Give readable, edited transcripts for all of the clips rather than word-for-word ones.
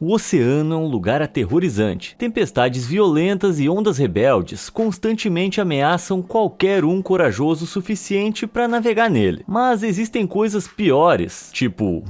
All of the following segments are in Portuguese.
O oceano é um lugar aterrorizante. Tempestades violentas e ondas rebeldes constantemente ameaçam qualquer um corajoso o suficiente para navegar nele. Mas existem coisas piores, tipo,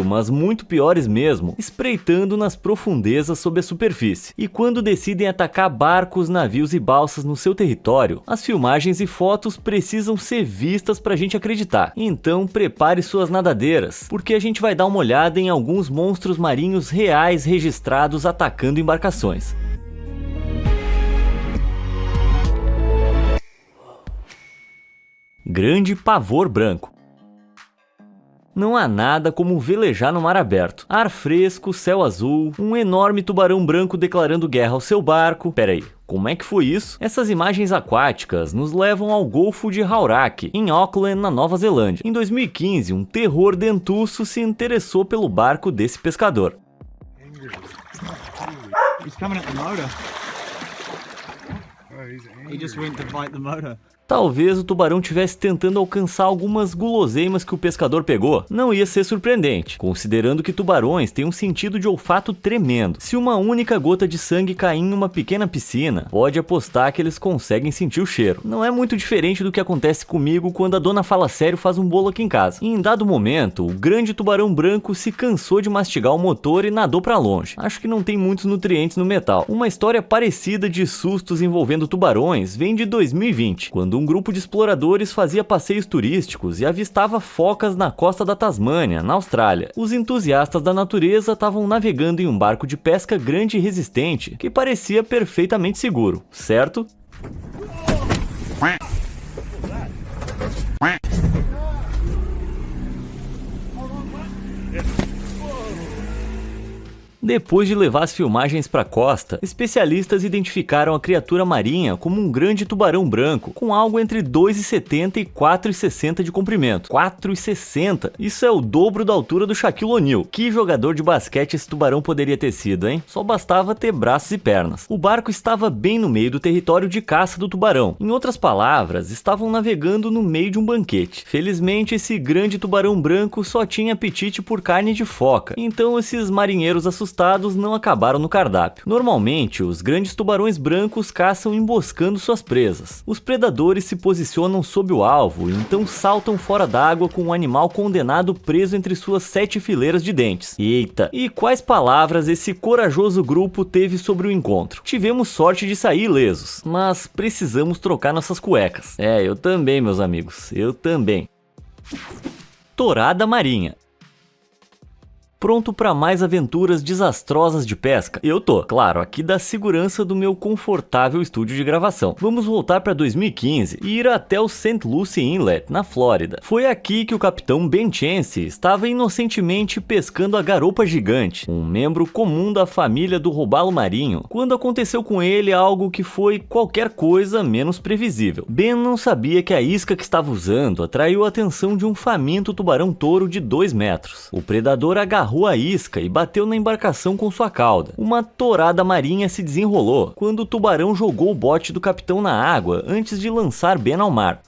mas muito piores mesmo, espreitando nas profundezas sob a superfície. E quando decidem atacar barcos, navios e balsas no seu território, as filmagens e fotos precisam ser vistas pra gente acreditar. Então prepare suas nadadeiras, porque a gente vai dar uma olhada em alguns monstros marinhos reais registrados atacando embarcações. Grande pavor branco. Não há nada como velejar no mar aberto. Ar fresco, céu azul, um enorme tubarão branco declarando guerra ao seu barco. Peraí, como é que foi isso? Essas imagens aquáticas nos levam ao Golfo de Hauraki, em Auckland, na Nova Zelândia. Em 2015, um terror dentuço se interessou pelo barco desse pescador. He's coming at the motor. He just went to fight the motor. Talvez o tubarão estivesse tentando alcançar algumas guloseimas que o pescador pegou. Não ia ser surpreendente, considerando que tubarões têm um sentido de olfato tremendo. Se uma única gota de sangue cair em uma pequena piscina, pode apostar que eles conseguem sentir o cheiro. Não é muito diferente do que acontece comigo quando a dona Fala Sério faz um bolo aqui em casa. E em dado momento, o grande tubarão branco se cansou de mastigar o motor e nadou para longe. Acho que não tem muitos nutrientes no metal. Uma história parecida de sustos envolvendo tubarões vem de 2020, quando um grupo de exploradores fazia passeios turísticos e avistava focas na costa da Tasmânia, na Austrália. Os entusiastas da natureza estavam navegando em um barco de pesca grande e resistente que parecia perfeitamente seguro, certo? Depois de levar as filmagens para a costa, especialistas identificaram a criatura marinha como um grande tubarão branco, com algo entre 2,70 e 4,60 de comprimento. 4,60? Isso é o dobro da altura do Shaquille O'Neal. Que jogador de basquete esse tubarão poderia ter sido, hein? Só bastava ter braços e pernas. O barco estava bem no meio do território de caça do tubarão. Em outras palavras, estavam navegando no meio de um banquete. Felizmente, esse grande tubarão branco só tinha apetite por carne de foca, então esses marinheiros assustados não acabaram no cardápio. Normalmente, os grandes tubarões brancos caçam emboscando suas presas. Os predadores se posicionam sob o alvo e então saltam fora d'água com o animal condenado preso entre suas 7 fileiras de dentes. Eita! E quais palavras esse corajoso grupo teve sobre o encontro? Tivemos sorte de sair ilesos, mas precisamos trocar nossas cuecas. Eu também, meus amigos, eu também. Tourada marinha. Pronto para mais aventuras desastrosas de pesca? Eu tô, claro, aqui da segurança do meu confortável estúdio de gravação. Vamos voltar para 2015 e ir até o St. Lucie Inlet, na Flórida. Foi aqui que o capitão Ben Chance estava inocentemente pescando a garopa gigante, um membro comum da família do robalo marinho, quando aconteceu com ele algo que foi qualquer coisa menos previsível. Ben não sabia que a isca que estava usando atraiu a atenção de um faminto tubarão-touro de 2 metros. O predador agarrou a isca e bateu na embarcação com sua cauda. Uma tourada marinha se desenrolou quando o tubarão jogou o bote do capitão na água antes de lançar Ben ao mar.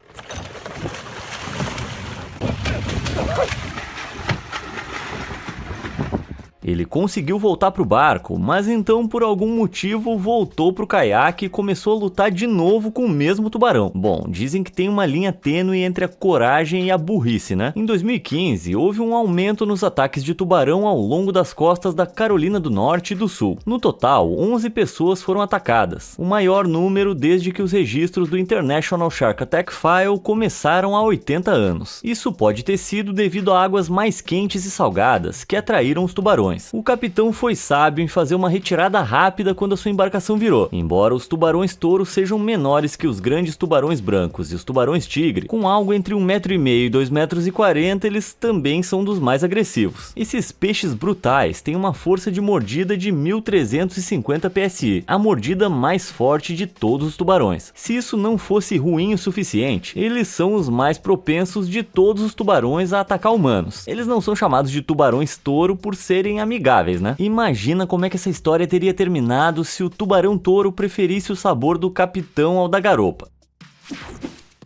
Ele conseguiu voltar para o barco, mas então por algum motivo voltou para o caiaque e começou a lutar de novo com o mesmo tubarão. Bom, dizem que tem uma linha tênue entre a coragem e a burrice, né? Em 2015, houve um aumento nos ataques de tubarão ao longo das costas da Carolina do Norte e do Sul. No total, 11 pessoas foram atacadas, o maior número desde que os registros do International Shark Attack File começaram há 80 anos. Isso pode ter sido devido a águas mais quentes e salgadas que atraíram os tubarões. O capitão foi sábio em fazer uma retirada rápida quando a sua embarcação virou. Embora os tubarões-touro sejam menores que os grandes tubarões brancos e os tubarões-tigre, com algo entre 1,5 m e 2,40 m, eles também são dos mais agressivos. Esses peixes brutais têm uma força de mordida de 1.350 psi, a mordida mais forte de todos os tubarões. Se isso não fosse ruim o suficiente, eles são os mais propensos de todos os tubarões a atacar humanos. Eles não são chamados de tubarões-touro por serem amigáveis, né? Imagina como é que essa história teria terminado se o tubarão-touro preferisse o sabor do capitão ao da garopa.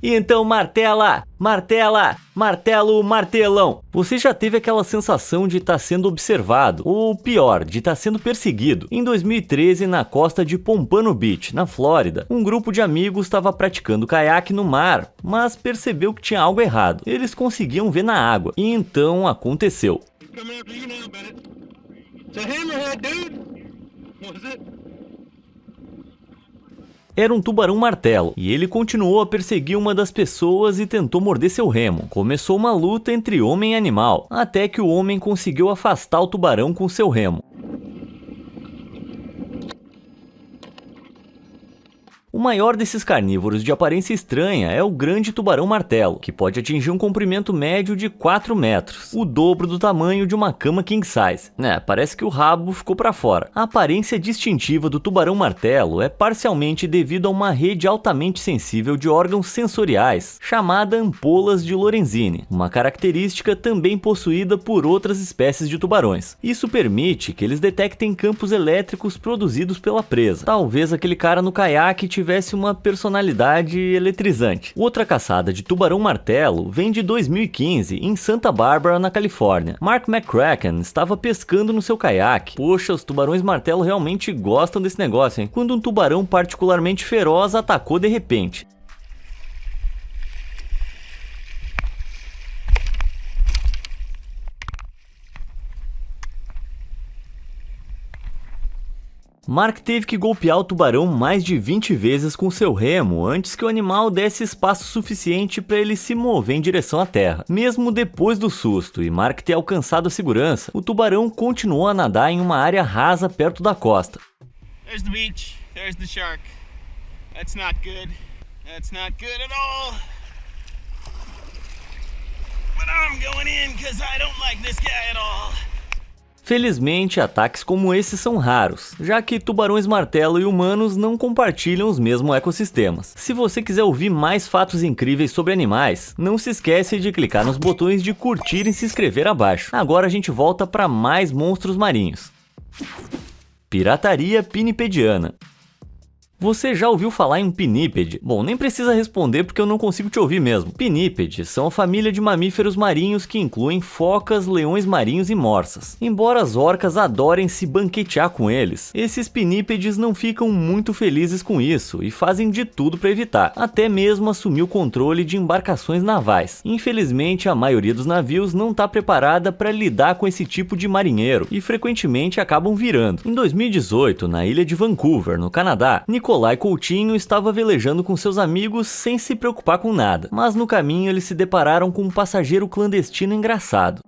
E então martela, martela, martelo, martelão. Você já teve aquela sensação de estar sendo observado, ou pior, de estar sendo perseguido? Em 2013, na costa de Pompano Beach, na Flórida, um grupo de amigos estava praticando caiaque no mar, mas percebeu que tinha algo errado. Eles conseguiam ver na água, e então aconteceu. Era um tubarão-martelo, e ele continuou a perseguir uma das pessoas e tentou morder seu remo. Começou uma luta entre homem e animal, até que o homem conseguiu afastar o tubarão com seu remo. O maior desses carnívoros de aparência estranha é o grande tubarão-martelo, que pode atingir um comprimento médio de 4 metros, o dobro do tamanho de uma cama king size. Parece que o rabo ficou para fora. A aparência distintiva do tubarão-martelo é parcialmente devido a uma rede altamente sensível de órgãos sensoriais, chamada ampolas de Lorenzini, uma característica também possuída por outras espécies de tubarões. Isso permite que eles detectem campos elétricos produzidos pela presa. Talvez aquele cara no caiaque tivesse uma personalidade eletrizante. Outra caçada de tubarão-martelo vem de 2015 em Santa Bárbara, na Califórnia. Mark McCracken estava pescando no seu caiaque. Poxa, os tubarões-martelo realmente gostam desse negócio, hein? Quando um tubarão particularmente feroz atacou de repente. Mark teve que golpear o tubarão mais de 20 vezes com seu remo antes que o animal desse espaço suficiente para ele se mover em direção à terra. Mesmo depois do susto e Mark ter alcançado a segurança, o tubarão continuou a nadar em uma área rasa perto da costa. There's the beach, there's the shark. That's not good. That's not good at all. But I'm going in because I don't like this guy at all. Felizmente, ataques como esses são raros, já que tubarões-martelo e humanos não compartilham os mesmos ecossistemas. Se você quiser ouvir mais fatos incríveis sobre animais, não se esquece de clicar nos botões de curtir e se inscrever abaixo. Agora a gente volta para mais monstros marinhos. Pirataria pinnipediana. Você já ouviu falar em um pinípede? Bom, nem precisa responder porque eu não consigo te ouvir mesmo. Pinípedes são a família de mamíferos marinhos que incluem focas, leões marinhos e morsas. Embora as orcas adorem se banquetear com eles, esses pinípedes não ficam muito felizes com isso e fazem de tudo para evitar, até mesmo assumir o controle de embarcações navais. Infelizmente, a maioria dos navios não está preparada para lidar com esse tipo de marinheiro e frequentemente acabam virando. Em 2018, na ilha de Vancouver, no Canadá, Nicolai Coutinho estava velejando com seus amigos sem se preocupar com nada, mas no caminho eles se depararam com um passageiro clandestino engraçado.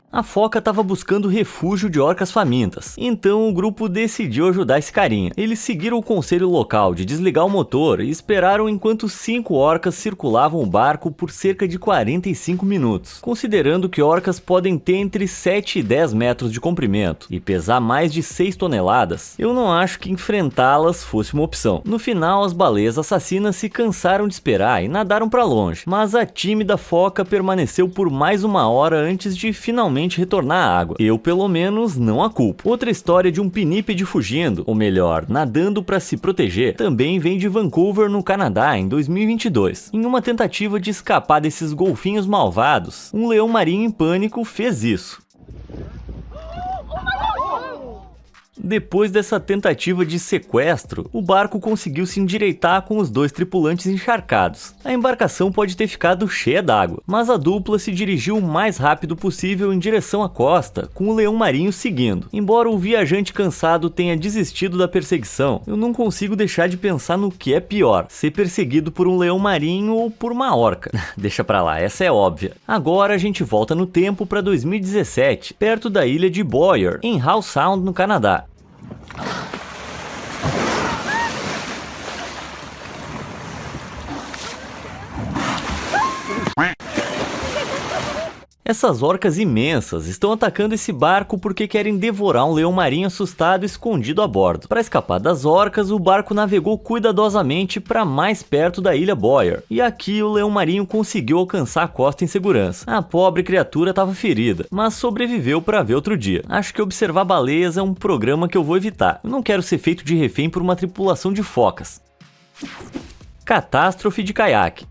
A foca estava buscando refúgio de orcas famintas, então o grupo decidiu ajudar esse carinha. Eles seguiram o conselho local de desligar o motor e esperaram enquanto 5 orcas circulavam o barco por cerca de 45 minutos. Considerando que orcas podem ter entre 7 e 10 metros de comprimento e pesar mais de 6 toneladas, eu não acho que enfrentá-las fosse uma opção. No final, as baleias assassinas se cansaram de esperar e nadaram para longe, mas a tímida foca permaneceu por mais 1 hora antes de finalmente retornar à água. Eu, pelo menos, não a culpo. Outra história de um pinípede fugindo, ou melhor, nadando para se proteger, também vem de Vancouver, no Canadá, em 2022. Em uma tentativa de escapar desses golfinhos malvados, um leão marinho em pânico fez isso. Depois dessa tentativa de sequestro, o barco conseguiu se endireitar com os 2 tripulantes encharcados. A embarcação pode ter ficado cheia d'água, mas a dupla se dirigiu o mais rápido possível em direção à costa, com o leão marinho seguindo. Embora o viajante cansado tenha desistido da perseguição, eu não consigo deixar de pensar no que é pior, ser perseguido por um leão marinho ou por uma orca. Deixa pra lá, essa é óbvia. Agora a gente volta no tempo para 2017, perto da ilha de Boyer, em Howe Sound, no Canadá. Essas orcas imensas estão atacando esse barco porque querem devorar um leão marinho assustado escondido a bordo. Para escapar das orcas, o barco navegou cuidadosamente para mais perto da ilha Boyer, e aqui o leão marinho conseguiu alcançar a costa em segurança. A pobre criatura estava ferida, mas sobreviveu para ver outro dia. Acho que observar baleias é um programa que eu vou evitar. Eu não quero ser feito de refém por uma tripulação de focas. Catástrofe de caiaque.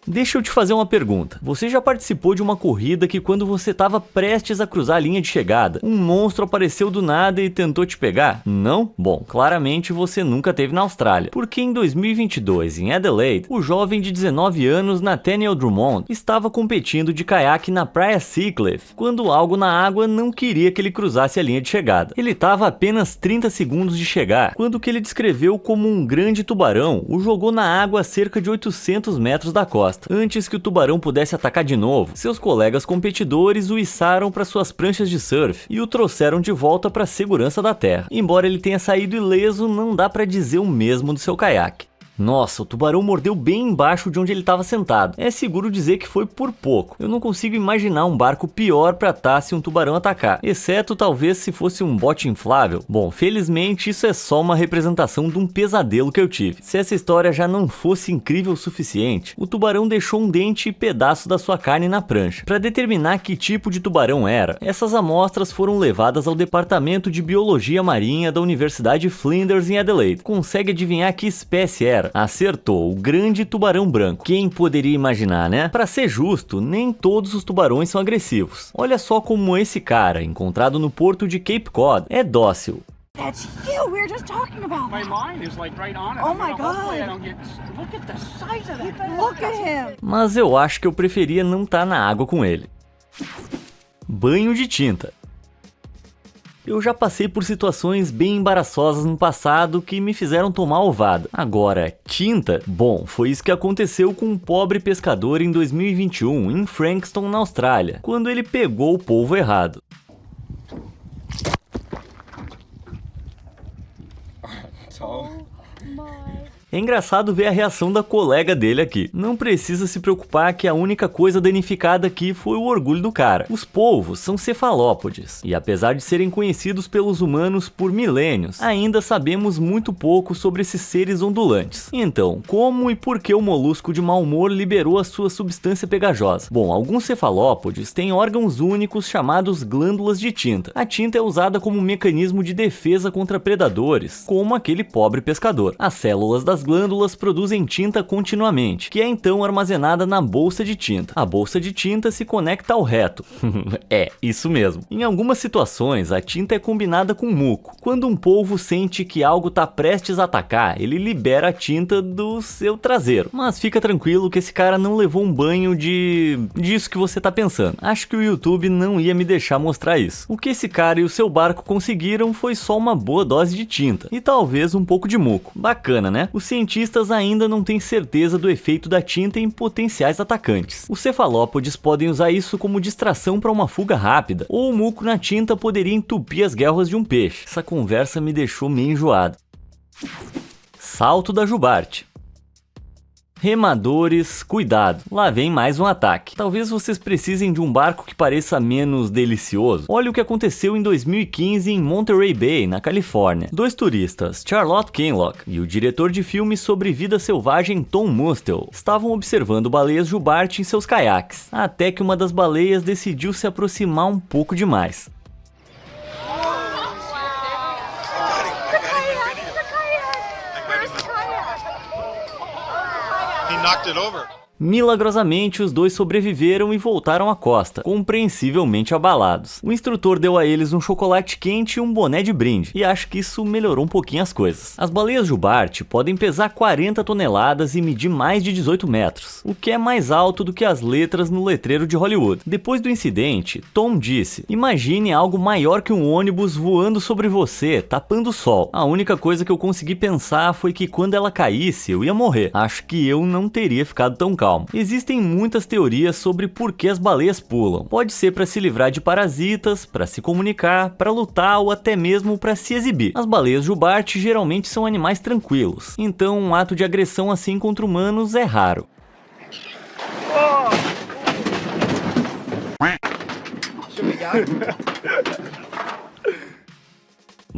Deixa eu te fazer uma pergunta. Você já participou de uma corrida que quando você estava prestes a cruzar a linha de chegada, um monstro apareceu do nada e tentou te pegar? Não? Bom, claramente você nunca esteve na Austrália, porque em 2022, em Adelaide, o jovem de 19 anos Nathaniel Drummond estava competindo de caiaque na praia Seacliff, quando algo na água não queria que ele cruzasse a linha de chegada. Ele estava a apenas 30 segundos de chegar, quando o que ele descreveu como um grande tubarão o jogou na água a cerca de 800 metros da costa. Antes que o tubarão pudesse atacar de novo, seus colegas competidores o içaram para suas pranchas de surf e o trouxeram de volta para a segurança da terra. Embora ele tenha saído ileso, não dá para dizer o mesmo do seu caiaque. Nossa, o tubarão mordeu bem embaixo de onde ele estava sentado. É seguro dizer que foi por pouco. Eu não consigo imaginar um barco pior para estar se um tubarão atacar, exceto talvez se fosse um bote inflável. Bom, felizmente isso é só uma representação de um pesadelo que eu tive. Se essa história já não fosse incrível o suficiente, o tubarão deixou um dente e pedaço da sua carne na prancha. Para determinar que tipo de tubarão era, essas amostras foram levadas ao Departamento de Biologia Marinha da Universidade Flinders em Adelaide. Consegue adivinhar que espécie era? Acertou, o grande tubarão branco. Quem poderia imaginar, né? Para ser justo, nem todos os tubarões são agressivos. Olha só como esse cara, encontrado no porto de Cape Cod, é dócil. That's you. We were just talking about. My mind is like right on it. Oh my Hopefully I God. don't get. Look at the size of that. Look at him. Mas eu acho que eu preferia não estar na água com ele. Banho de tinta. Eu já passei por situações bem embaraçosas no passado que me fizeram tomar ovada. Agora, tinta? Bom, foi isso que aconteceu com um pobre pescador em 2021, em Frankston, na Austrália, quando ele pegou o polvo errado. É engraçado ver a reação da colega dele aqui. Não precisa se preocupar que a única coisa danificada aqui foi o orgulho do cara. Os polvos são cefalópodes, e apesar de serem conhecidos pelos humanos por milênios, ainda sabemos muito pouco sobre esses seres ondulantes. Então, como e por que o molusco de mau humor liberou a sua substância pegajosa? Bom, alguns cefalópodes têm órgãos únicos chamados glândulas de tinta. A tinta é usada como um mecanismo de defesa contra predadores, como aquele pobre pescador. As células das glândulas produzem tinta continuamente, que é então armazenada na bolsa de tinta. A bolsa de tinta se conecta ao reto. É, isso mesmo. Em algumas situações, a tinta é combinada com muco. Quando um polvo sente que algo está prestes a atacar, ele libera a tinta do seu traseiro. Mas fica tranquilo que esse cara não levou um banho disso que você tá pensando. Acho que o YouTube não ia me deixar mostrar isso. O que esse cara e o seu barco conseguiram foi só uma boa dose de tinta e talvez um pouco de muco. Bacana, né? Os cientistas ainda não têm certeza do efeito da tinta em potenciais atacantes. Os cefalópodes podem usar isso como distração para uma fuga rápida, ou o muco na tinta poderia entupir as guelras de um peixe. Essa conversa me deixou meio enjoado. Salto da jubarte. Remadores, cuidado, lá vem mais um ataque. Talvez vocês precisem de um barco que pareça menos delicioso. Olha o que aconteceu em 2015 em Monterey Bay, na Califórnia. Dois turistas, Charlotte Kinloch e o diretor de filmes sobre vida selvagem Tom Mustill, estavam observando baleias jubarte em seus caiaques, até que uma das baleias decidiu se aproximar um pouco demais. He knocked it over. Milagrosamente, os dois sobreviveram e voltaram à costa, compreensivelmente abalados. O instrutor deu a eles um chocolate quente e um boné de brinde, e acho que isso melhorou um pouquinho as coisas. As baleias jubarte podem pesar 40 toneladas e medir mais de 18 metros, o que é mais alto do que as letras no letreiro de Hollywood. Depois do incidente, Tom disse: "Imagine algo maior que um ônibus voando sobre você, tapando o sol. A única coisa que eu consegui pensar foi que quando ela caísse, eu ia morrer. Acho que eu não teria ficado tão calmo." Existem muitas teorias sobre por que as baleias pulam. Pode ser para se livrar de parasitas, para se comunicar, para lutar ou até mesmo para se exibir. As baleias jubarte geralmente são animais tranquilos, então um ato de agressão assim contra humanos é raro.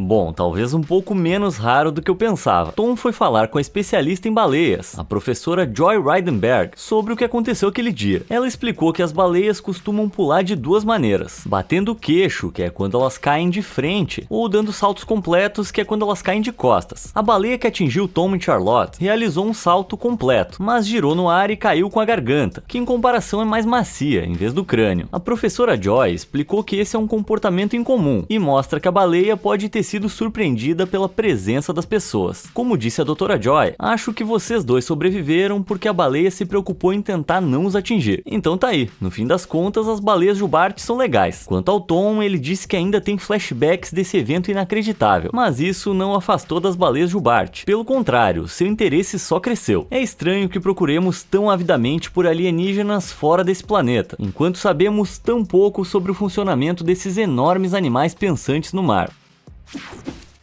Bom, talvez um pouco menos raro do que eu pensava. Tom foi falar com a especialista em baleias, a professora Joy Reidenberg, sobre o que aconteceu aquele dia. Ela explicou que as baleias costumam pular de duas maneiras: batendo o queixo, que é quando elas caem de frente, ou dando saltos completos, que é quando elas caem de costas. A baleia que atingiu Tom e Charlotte realizou um salto completo, mas girou no ar e caiu com a garganta, que em comparação é mais macia, em vez do crânio. A professora Joy explicou que esse é um comportamento incomum e mostra que a baleia pode ter sido surpreendida pela presença das pessoas. Como disse a doutora Joy, acho que vocês dois sobreviveram porque a baleia se preocupou em tentar não os atingir. Então tá aí, no fim das contas as baleias jubarte são legais. Quanto ao Tom, ele disse que ainda tem flashbacks desse evento inacreditável, mas isso não afastou das baleias jubarte. Pelo contrário, seu interesse só cresceu. É estranho que procuremos tão avidamente por alienígenas fora desse planeta, enquanto sabemos tão pouco sobre o funcionamento desses enormes animais pensantes no mar.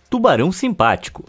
Tubarão simpático.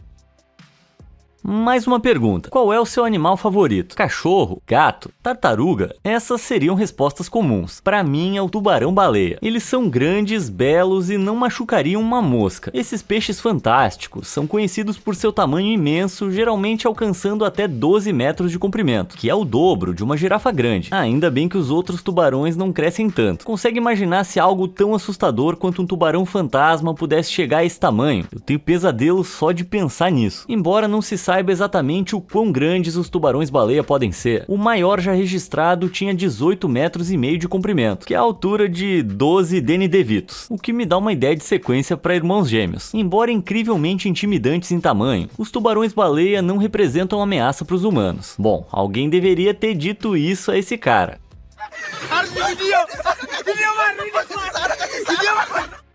Mais uma pergunta: qual é o seu animal favorito? Cachorro? Gato? Tartaruga? Essas seriam respostas comuns. Pra mim é o tubarão-baleia. Eles são grandes, belos e não machucariam uma mosca. Esses peixes fantásticos são conhecidos por seu tamanho imenso, geralmente alcançando até 12 metros de comprimento, que é o dobro de uma girafa grande. Ainda bem que os outros tubarões não crescem tanto. Consegue imaginar se algo tão assustador quanto um tubarão fantasma pudesse chegar a esse tamanho? Eu tenho pesadelo só de pensar nisso. Embora não se saiba exatamente o quão grandes os tubarões-baleia podem ser, o maior já registrado tinha 18 metros e meio de comprimento, que é a altura de 12 Danny DeVitos, o que me dá uma ideia de sequência para irmãos gêmeos. Embora incrivelmente intimidantes em tamanho, os tubarões-baleia não representam ameaça para os humanos. Bom, alguém deveria ter dito isso a esse cara.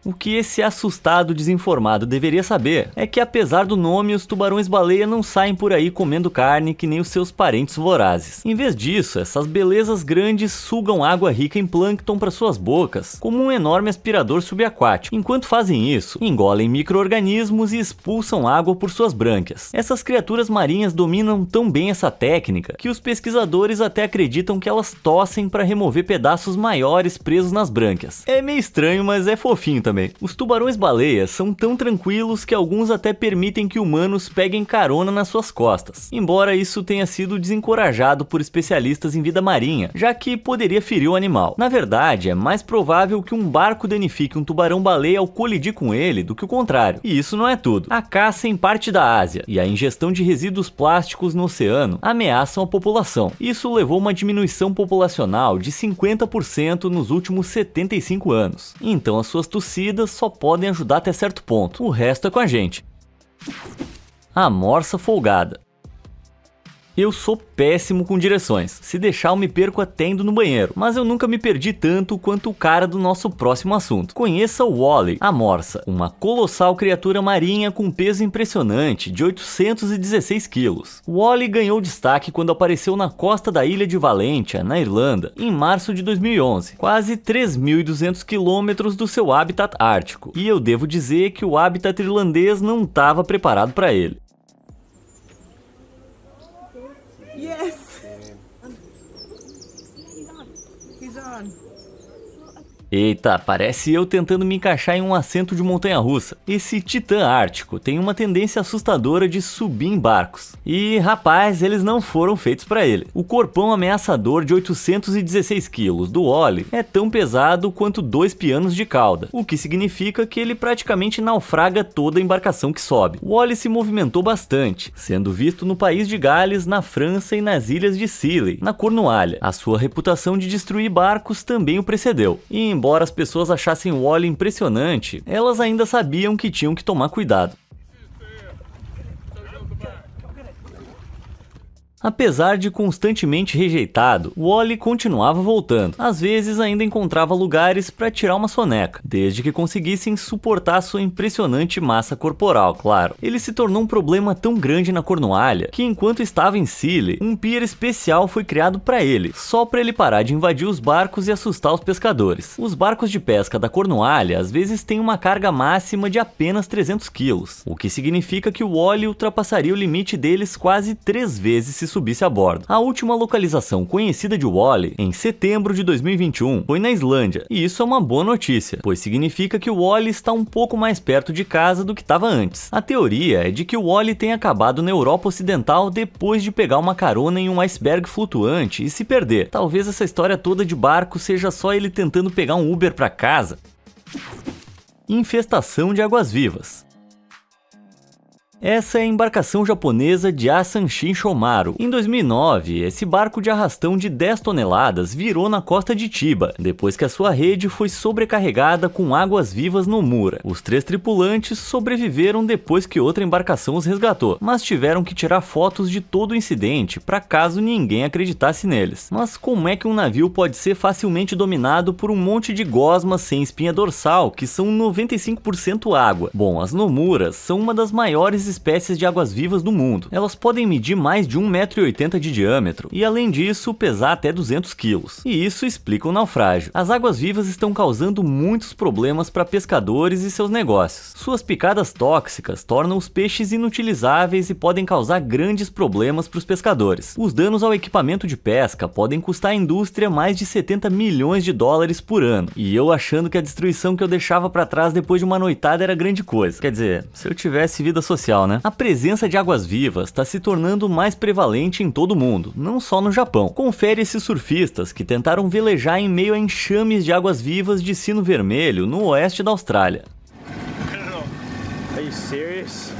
O que esse assustado desinformado deveria saber é que, apesar do nome, os tubarões-baleia não saem por aí comendo carne que nem os seus parentes vorazes. Em vez disso, essas belezas grandes sugam água rica em plâncton para suas bocas, como um enorme aspirador subaquático. Enquanto fazem isso, engolem micro-organismos e expulsam água por suas brânquias. Essas criaturas marinhas dominam tão bem essa técnica que os pesquisadores até acreditam que elas tossem para remover pedaços maiores presos nas brânquias. É meio estranho, mas é fofinho também. Os tubarões-baleia são tão tranquilos que alguns até permitem que humanos peguem carona nas suas costas, embora isso tenha sido desencorajado por especialistas em vida marinha, já que poderia ferir o animal. Na verdade, é mais provável que um barco danifique um tubarão-baleia ao colidir com ele do que o contrário. E isso não é tudo. A caça em parte da Ásia e a ingestão de resíduos plásticos no oceano ameaçam a população. Isso levou a uma diminuição populacional de 50% nos últimos 75 anos. Então as suas tossidas só podem ajudar até certo ponto. O resto é com a gente. A morsa folgada. Eu sou péssimo com direções. Se deixar eu me perco até indo no banheiro, mas eu nunca me perdi tanto quanto o cara do nosso próximo assunto. Conheça o Wally, a morsa, uma colossal criatura marinha com peso impressionante de 816 quilos. O Wally ganhou destaque quando apareceu na costa da ilha de Valentia, na Irlanda, em março de 2011, quase 3.200 quilômetros do seu habitat ártico. E eu devo dizer que o habitat irlandês não estava preparado para ele. Yes. He's on. Eita, parece eu tentando me encaixar em um assento de montanha-russa. Esse titã ártico tem uma tendência assustadora de subir em barcos. E, rapaz, eles não foram feitos para ele. O corpão ameaçador de 816 quilos do Wally é tão pesado quanto 2 pianos de cauda, o que significa que ele praticamente naufraga toda a embarcação que sobe. O Wally se movimentou bastante, sendo visto no país de Gales, na França e nas ilhas de Scilly, na Cornualha. A sua reputação de destruir barcos também o precedeu. E embora as pessoas achassem o Wally impressionante, elas ainda sabiam que tinham que tomar cuidado. Apesar de constantemente rejeitado, Wally continuava voltando. Às vezes ainda encontrava lugares para tirar uma soneca, desde que conseguissem suportar sua impressionante massa corporal, claro. Ele se tornou um problema tão grande na Cornualha que, enquanto estava em Scilly, um pier especial foi criado para ele, só para ele parar de invadir os barcos e assustar os pescadores. Os barcos de pesca da Cornualha às vezes têm uma carga máxima de apenas 300 quilos, o que significa que o Wally ultrapassaria o limite deles quase 3 vezes se subisse a bordo. A última localização conhecida de Wall-E, em setembro de 2021, foi na Islândia, e isso é uma boa notícia, pois significa que o Wall-E está um pouco mais perto de casa do que estava antes. A teoria é de que o Wall-E tenha acabado na Europa Ocidental depois de pegar uma carona em um iceberg flutuante e se perder. Talvez essa história toda de barco seja só ele tentando pegar um Uber para casa. Infestação de águas-vivas. Essa é a embarcação japonesa de Asanshin Shomaru. Em 2009, esse barco de arrastão de 10 toneladas virou na costa de Chiba, depois que a sua rede foi sobrecarregada com águas-vivas no Mura. Os 3 tripulantes sobreviveram depois que outra embarcação os resgatou, mas tiveram que tirar fotos de todo o incidente para caso ninguém acreditasse neles. Mas como é que um navio pode ser facilmente dominado por um monte de gosmas sem espinha dorsal, que são 95% água? Bom, as Nomuras são uma das maiores espécies de águas-vivas do mundo. Elas podem medir mais de 1,80 m de diâmetro e, além disso, pesar até 200 kg. E isso explica o naufrágio. As águas-vivas estão causando muitos problemas para pescadores e seus negócios. Suas picadas tóxicas tornam os peixes inutilizáveis e podem causar grandes problemas para os pescadores. Os danos ao equipamento de pesca podem custar à indústria mais de 70 milhões de dólares por ano. E eu achando que a destruição que eu deixava para trás depois de uma noitada era grande coisa. Quer dizer, se eu tivesse vida social, né? A presença de águas-vivas está se tornando mais prevalente em todo o mundo, não só no Japão. Confere esses surfistas que tentaram velejar em meio a enxames de águas-vivas de sino vermelho no oeste da Austrália. Are you serious?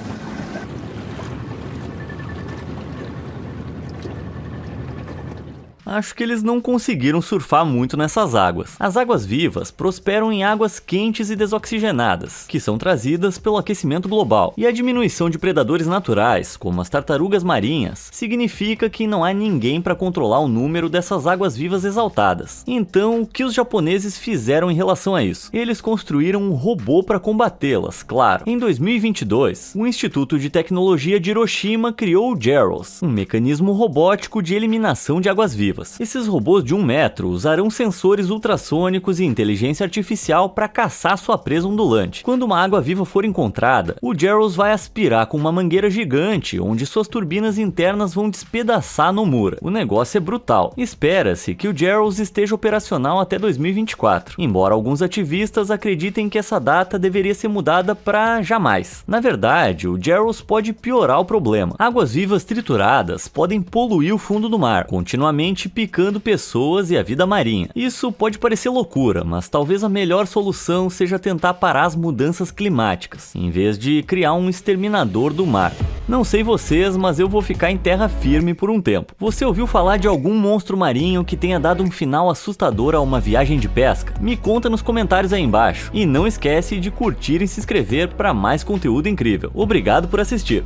Acho que eles não conseguiram surfar muito nessas águas. As águas-vivas prosperam em águas quentes e desoxigenadas, que são trazidas pelo aquecimento global. E a diminuição de predadores naturais, como as tartarugas marinhas, significa que não há ninguém para controlar o número dessas águas-vivas exaltadas. Então, o que os japoneses fizeram em relação a isso? Eles construíram um robô para combatê-las, claro. Em 2022, o Instituto de Tecnologia de Hiroshima criou o JEROS, um mecanismo robótico de eliminação de águas-vivas. Esses robôs de 1 metro usarão sensores ultrassônicos e inteligência artificial para caçar sua presa ondulante. Quando uma água-viva for encontrada, o JEROS vai aspirar com uma mangueira gigante, onde suas turbinas internas vão despedaçar no Mura. O negócio é brutal. Espera-se que o JEROS esteja operacional até 2024, embora alguns ativistas acreditem que essa data deveria ser mudada para jamais. Na verdade, o JEROS pode piorar o problema. Águas-vivas trituradas podem poluir o fundo do mar, continuamente picando pessoas e a vida marinha. Isso pode parecer loucura, mas talvez a melhor solução seja tentar parar as mudanças climáticas, em vez de criar um exterminador do mar. Não sei vocês, mas eu vou ficar em terra firme por um tempo. Você ouviu falar de algum monstro marinho que tenha dado um final assustador a uma viagem de pesca? Me conta nos comentários aí embaixo. E não esquece de curtir e se inscrever para mais conteúdo incrível. Obrigado por assistir.